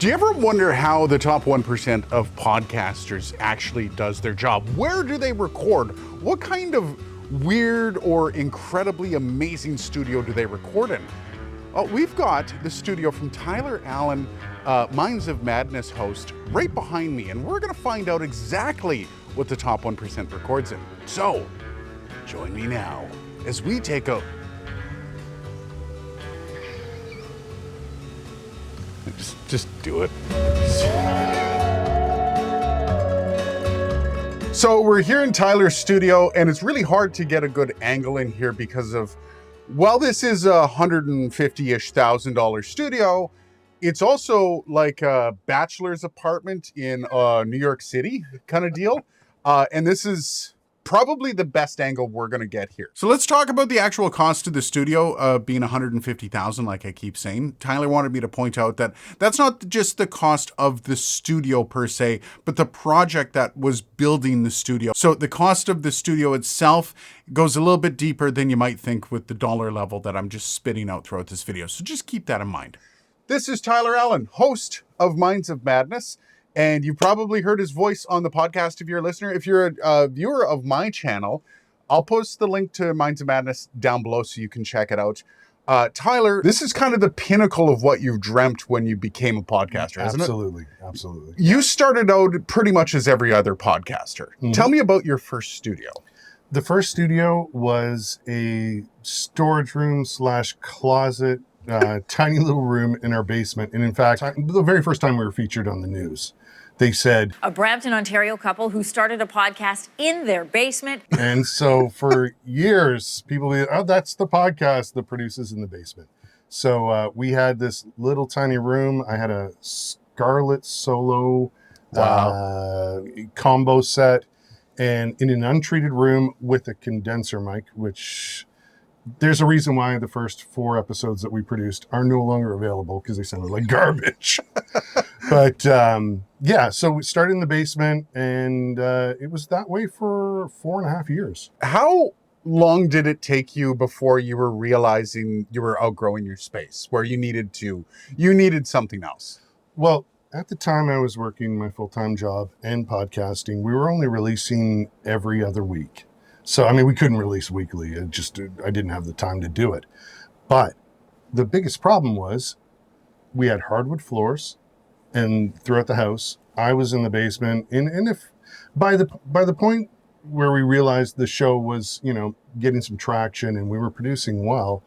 Do you ever wonder how the top 1% of podcasters actually does their job? Where do they record? What kind of weird or incredibly amazing studio do they record in? We've got the studio from Tyler Allen, Minds of Madness host, right behind me, and we're gonna find out exactly what the top 1% records in. So, join me now as we take a Just do it. So we're here in Tyler's studio, and it's really hard to get a good angle in here because of, well, this is a $150,000 studio. It's also like a bachelor's apartment in New York City kind of deal. And this is probably the best angle we're going to get here. So let's talk about the actual cost of the studio being $150,000, like I keep saying. Tyler wanted me to point out that that's not just the cost of the studio per se, but the project that was building the studio. So the cost of the studio itself goes a little bit deeper than you might think with the dollar level that I'm just spitting out throughout this video. So just keep that in mind. This is Tyler Allen, host of Minds of Madness. And you've probably heard his voice on the podcast if you're a listener. If you're a viewer of my channel, I'll post the link to Minds of Madness down below so you can check it out. Tyler, this is kind of the pinnacle of what you've dreamt when you became a podcaster, isn't it? Absolutely. You started out pretty much as every other podcaster. Mm-hmm. Tell me about your first studio. The first studio was a storage room / closet, tiny little room in our basement. And in fact, the very first time we were featured on the news, they said, a Brampton, Ontario couple who started a podcast in their basement. And so for years, people would, oh, that's the podcast that produces in the basement. So we had this little tiny room. I had a Scarlett Solo combo set, and in an untreated room with a condenser mic, which there's a reason why the first 4 episodes that we produced are no longer available because they sounded like garbage. But yeah, so we started in the basement, and it was that way for 4.5 years. How long did it take you before you were realizing you were outgrowing your space, where you needed something else? Well, at the time I was working my full-time job and podcasting, we were only releasing every other week. So, I mean, we couldn't release weekly. I didn't have the time to do it. But the biggest problem was we had hardwood floors and throughout the house. I was in the basement. And if by the point where we realized the show was, getting some traction and we were producing well,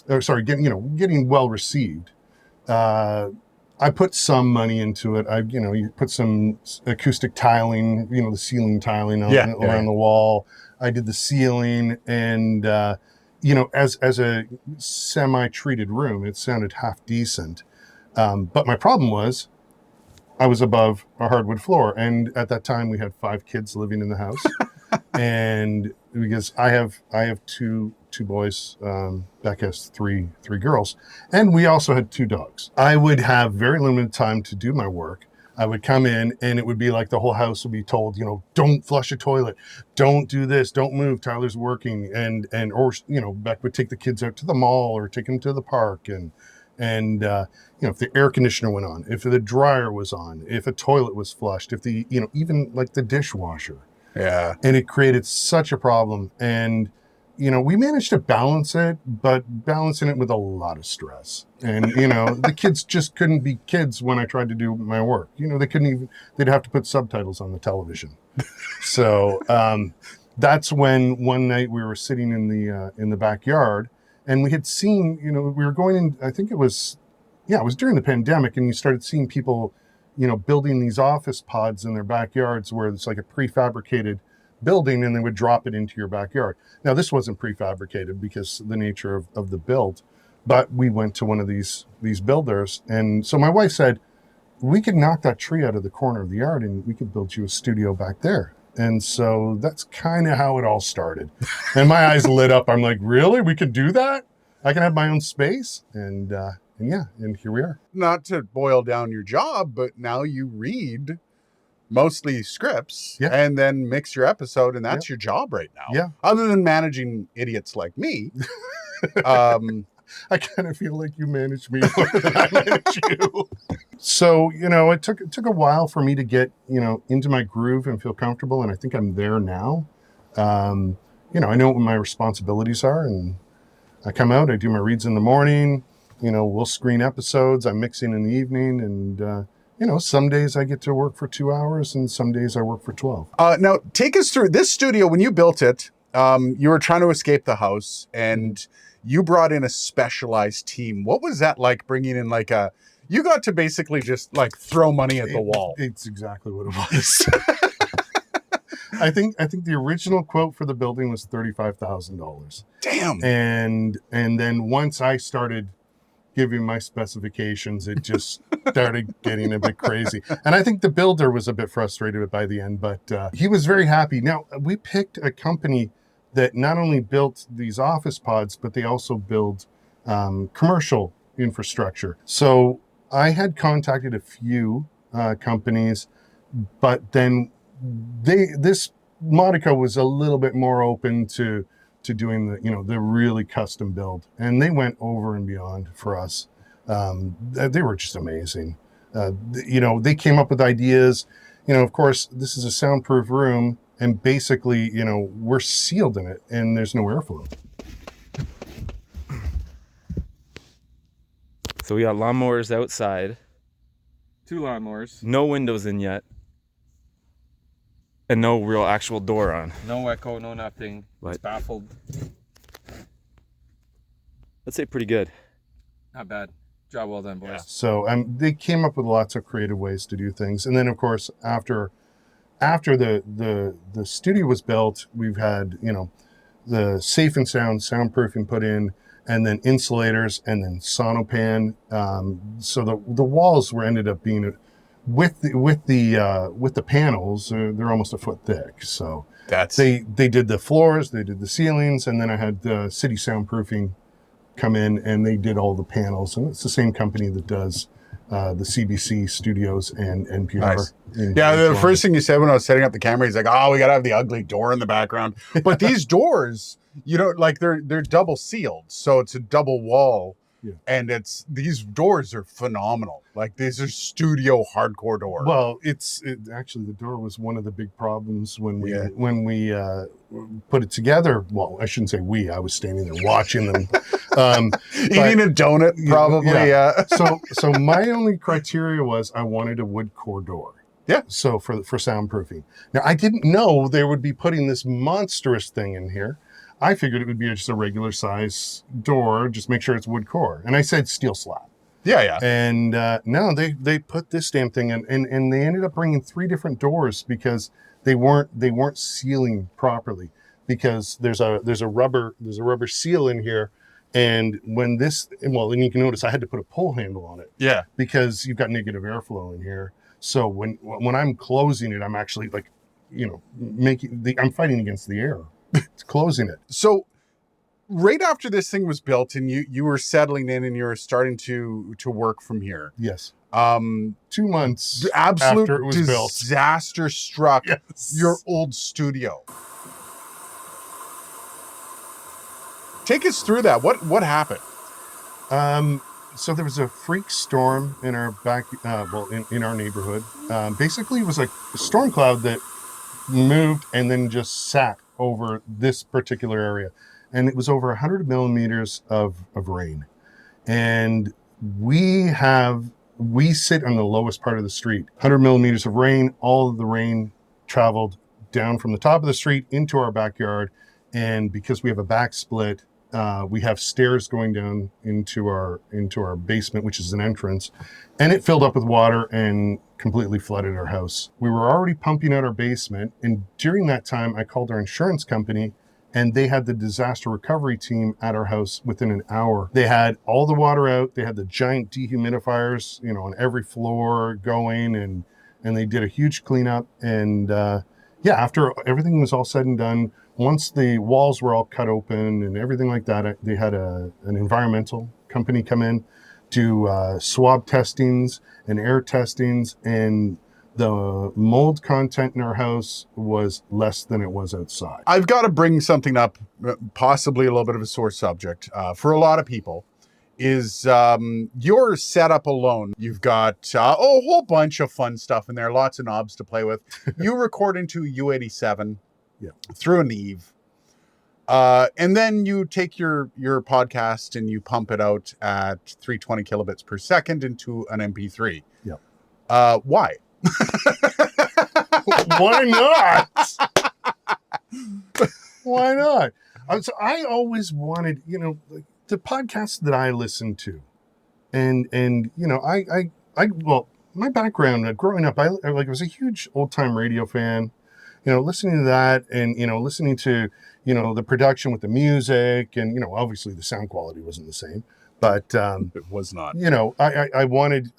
getting well received, I put some money into it. You put some acoustic tiling, the ceiling tiling around the wall. I did the ceiling, and as a semi-treated room, it sounded half decent. But my problem was, I was above a hardwood floor, and at that time we had 5 kids living in the house, and because I have 2 boys, Beck has three girls, and we also had 2 dogs. I would have very limited time to do my work. I would come in, and it would be like the whole house would be told, don't flush a toilet, don't do this, don't move, Tyler's working, or Beck would take the kids out to the mall or take them to the park, and if the air conditioner went on, if the dryer was on, if a toilet was flushed, if the even like the dishwasher. Yeah. And it created such a problem. And, we managed to balance it, but balancing it with a lot of stress. And, the kids just couldn't be kids when I tried to do my work. They'd have to put subtitles on the television. So that's when one night we were sitting in the backyard, and we had seen, we were going in, I think it was during the pandemic, and you started seeing people building these office pods in their backyards where it's like a prefabricated building, and they would drop it into your backyard. Now, this wasn't prefabricated because of the nature of the build, but we went to one of these builders. And so my wife said, we could knock that tree out of the corner of the yard and we could build you a studio back there. And so that's kind of how it all started. And my eyes lit up. I'm like, really? We could do that? I can have my own space? And here we are. Not to boil down your job, but now you read mostly scripts and then mix your episode, and that's your job right now. Yeah. Other than managing idiots like me. I kind of feel like you manage me more than I manage you. So, it took a while for me to get, into my groove and feel comfortable. And I think I'm there now. I know what my responsibilities are, and I come out, I do my reads in the morning, we'll screen episodes, I'm mixing in the evening, and, some days I get to work for 2 hours and some days I work for 12. Now, take us through this studio. When you built it, you were trying to escape the house and you brought in a specialized team. What was that like, bringing in you got to basically just throw money at the wall? It's exactly what it was. I think the original quote for the building was $35,000. Damn. And then once I started giving my specifications, it just started getting a bit crazy. And I think the builder was a bit frustrated by the end, but he was very happy. Now, we picked a company that not only built these office pods, but they also build commercial infrastructure. So I had contacted a few companies, but then this Modico was a little bit more open to doing the really custom build, and they went over and beyond for us. They were just amazing. They came up with ideas. Of course, this is a soundproof room, and basically, we're sealed in it, and there's no airflow. So we got lawnmowers outside. 2 lawnmowers. No windows in yet. And no real actual door on. No echo, no nothing. What? It's baffled. I'd say pretty good. Not bad. Job well done, boys. Yeah. So they came up with lots of creative ways to do things. And then, of course, after the studio was built, we've had, the safe and sound soundproofing put in, and then insulators, and then Sonopan. So the walls ended up being with the panels, they're almost a foot thick. So they did the floors, they did the ceilings, and then I had the City Soundproofing come in and they did all the panels. And it's the same company that does the CBC studios and NPR. Nice. The first thing you said when I was setting up the camera, he's like, "Oh, we gotta have the ugly door in the background." But these doors, they're double sealed, so it's a double wall. Yeah. And these doors are phenomenal. These are studio hardcore doors. Well, actually the door was one of the big problems when we put it together. Well, I shouldn't say I was standing there watching them. Eating a donut, probably. Yeah. So my only criteria was I wanted a wood core door. Yeah. So for soundproofing. Now I didn't know they would be putting this monstrous thing in here. I figured it would be just a regular size door, just make sure it's wood core. And I said steel slab. Yeah. And no, they put this damn thing in, and they ended up bringing 3 different doors because they weren't sealing properly, because there's a rubber seal in here. And and you can notice I had to put a pull handle on it. Yeah. Because you've got negative airflow in here. So when I'm closing it, I'm actually I'm fighting against the air. It's closing it. So right after this thing was built and you were settling in and you were starting to work from here. Yes. 2 months absolute after it was built, disaster struck yes. your old studio. Take us through that. What happened? So there was a freak storm in our in our neighborhood. Basically, it was like a storm cloud that moved and then just sat over this particular area, and it was over 100 millimeters of rain. And we sit on the lowest part of the street. 100 millimeters of rain. All of the rain traveled down from the top of the street into our backyard, and because we have a back split, we have stairs going down into our basement, which is an entrance, and it filled up with water and completely flooded our house. We were already pumping out our basement, and during that time, I called our insurance company, and they had the disaster recovery team at our house within an hour. They had all the water out. They had the giant dehumidifiers, on every floor going, and they did a huge cleanup. And after everything was all said and done, once the walls were all cut open and everything like that, they had an environmental company come in, do swab testings and air testings, and the mold content in our house was less than it was outside. I've got to bring something up, possibly a little bit of a sore subject for a lot of people. is your setup alone. You've got a whole bunch of fun stuff in there, lots of knobs to play with. You record into U87 through a Neve. And then you take your podcast and you pump it out at 320 kilobits per second into an MP3. Yeah. Why? Why not? Why not? So I always wanted, like the podcasts that I listened to, and well, my background growing up, I was a huge old time radio fan. Listening to that, and listening to the production with the music, and obviously the sound quality wasn't the same, but It was not. I wanted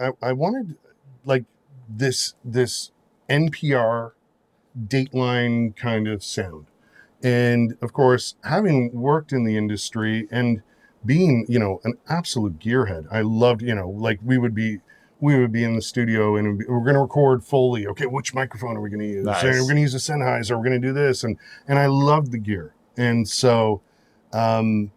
like this NPR Dateline kind of sound. And of course, having worked in the industry and being, an absolute gearhead, I loved, like we would be in the studio and we're going to record Foley. Okay, which microphone are we going to use? Nice. And we're going to use a Sennheiser. We're going to do this. And I loved the gear. And so I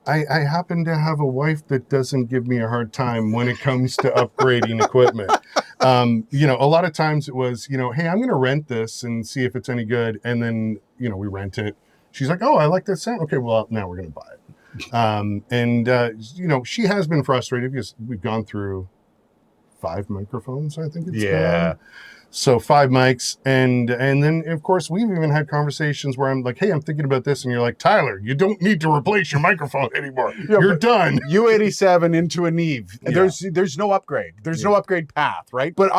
happen to have a wife that doesn't give me a hard time when it comes to upgrading equipment. A lot of times it was, hey, I'm going to rent this and see if it's any good. And then, we rent it. She's like, oh, I like that sound. Okay, well, now we're going to buy it. She has been frustrated because we've gone through 5 microphones, I think it's been. So 5 mics, and then of course we've even had conversations where I'm like, hey, I'm thinking about this, and you're like, Tyler, you don't need to replace your microphone anymore. You're done. U87 into a Neve. Yeah. There's no upgrade. There's no upgrade path, right? But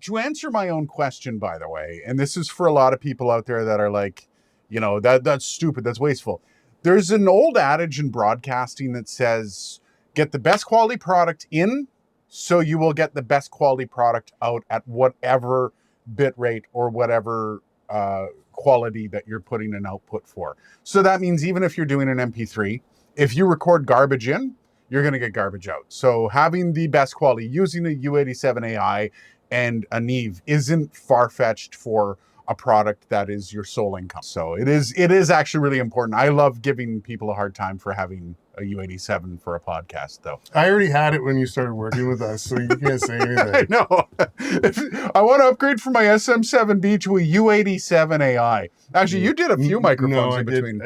to answer my own question, by the way, and this is for a lot of people out there that are like, that's stupid, that's wasteful. There's an old adage in broadcasting that says, get the best quality product in, so you will get the best quality product out at whatever bit rate or whatever quality that you're putting an output for. So that means even if you're doing an MP3, if you record garbage in, you're going to get garbage out. So having the best quality, using a U87 AI and a Neve isn't far-fetched for a product that is your sole income. So it is actually really important. I love giving people a hard time for having a U87 for a podcast, though. I already had it when you started working with us, so you can't say anything. I know. I want to upgrade from my SM7B to a U87 AI. Actually, you did a few microphones in between.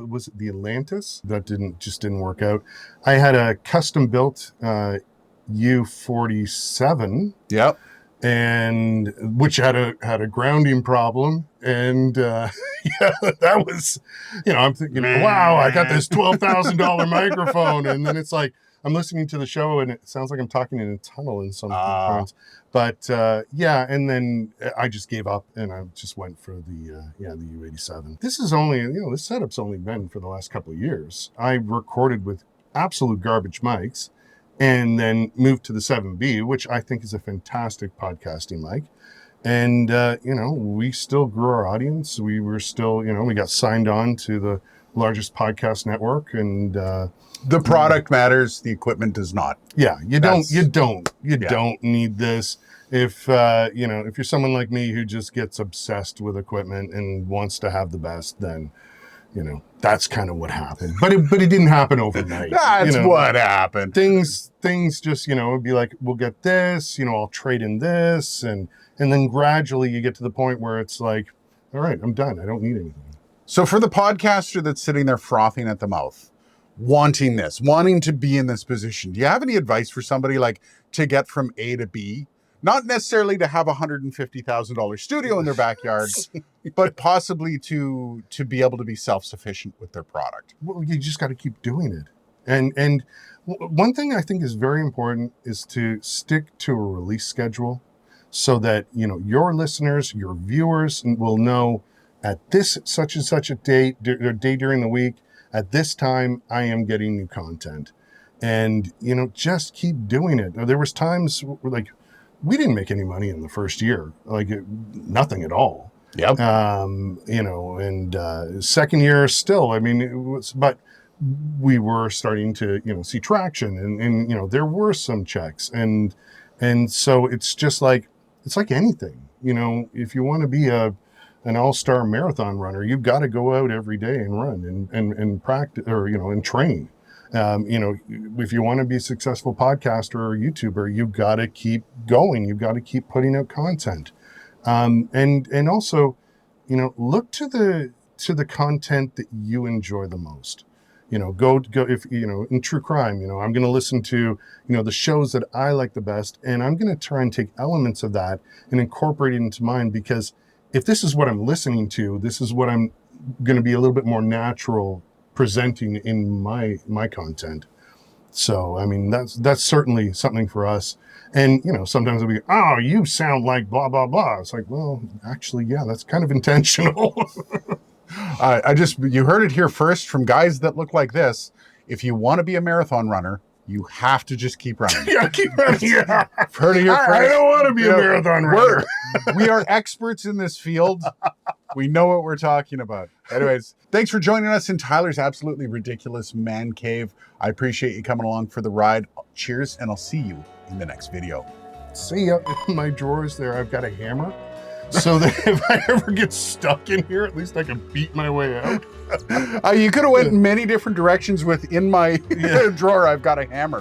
Was it the Atlantis? That didn't work out. I had a custom built U47. Yep. And which had a grounding problem, and that was, I'm thinking, wow, I got this $12,000 microphone, and then it's like I'm listening to the show, and it sounds like I'm talking in a tunnel in some points. But and then I just gave up, and I just went for the U87. This is only, this setup's only been for the last couple of years. I recorded with absolute garbage mics, and then moved to the 7B, which I think is a fantastic podcasting mic. And, we still grew our audience. We were still, we got signed on to the largest podcast network, and the product matters, the equipment does not. Yeah, you don't need this. If, if you're someone like me who just gets obsessed with equipment and wants to have the best, then, that's kind of what happened. But it didn't happen overnight. That's what happened. Things just, it'd be like, we'll get this, I'll trade in this. And then gradually you get to the point where it's like, all right, I'm done. I don't need anything. So for the podcaster that's sitting there frothing at the mouth, wanting to be in this position, do you have any advice for somebody like to get from A to B? Not necessarily to have a $150,000 studio in their backyard, but possibly to be able to be self-sufficient with their product. Well, you just got to keep doing it. And one thing I think is very important is to stick to a release schedule so that, your listeners, your viewers will know at this such and such a day during the week, at this time, I am getting new content. And, just keep doing it. There was times where, we didn't make any money in the first year, nothing at all. Yep. Second year still, it was, but we were starting to, see traction and there were some checks and so it's just it's like anything, if you want to be an all-star marathon runner, you've got to go out every day and run and practice or, and train. You know, if you want to be a successful podcaster or YouTuber, you've got to keep going. You've got to keep putting out content. And also, you know, look to the content that you enjoy the most. You know, go if, you know, in true crime, you know, I'm going to listen to, you know, the shows that I like the best, and I'm going to try and take elements of that and incorporate it into mine, because if this is what I'm listening to, this is what I'm going to be a little bit more natural presenting in my content. So, I mean, that's certainly something for us. And, you know, sometimes it'll be, oh, you sound like blah, blah, blah. It's like, well, actually, yeah, that's kind of intentional. You heard it here first from guys that look like this. If you want to be a marathon runner, you have to just keep running. Yeah, keep running. Yeah. Heard it here first. I don't want to be a marathon runner. We are experts in this field. We know what we're talking about. Anyways, thanks for joining us in Tyler's absolutely ridiculous man cave. I appreciate you coming along for the ride. Cheers, and I'll see you in the next video. See, in my drawers there, I've got a hammer, so that if I ever get stuck in here, at least I can beat my way out. You could have went in many different directions. Within my drawer, I've got a hammer.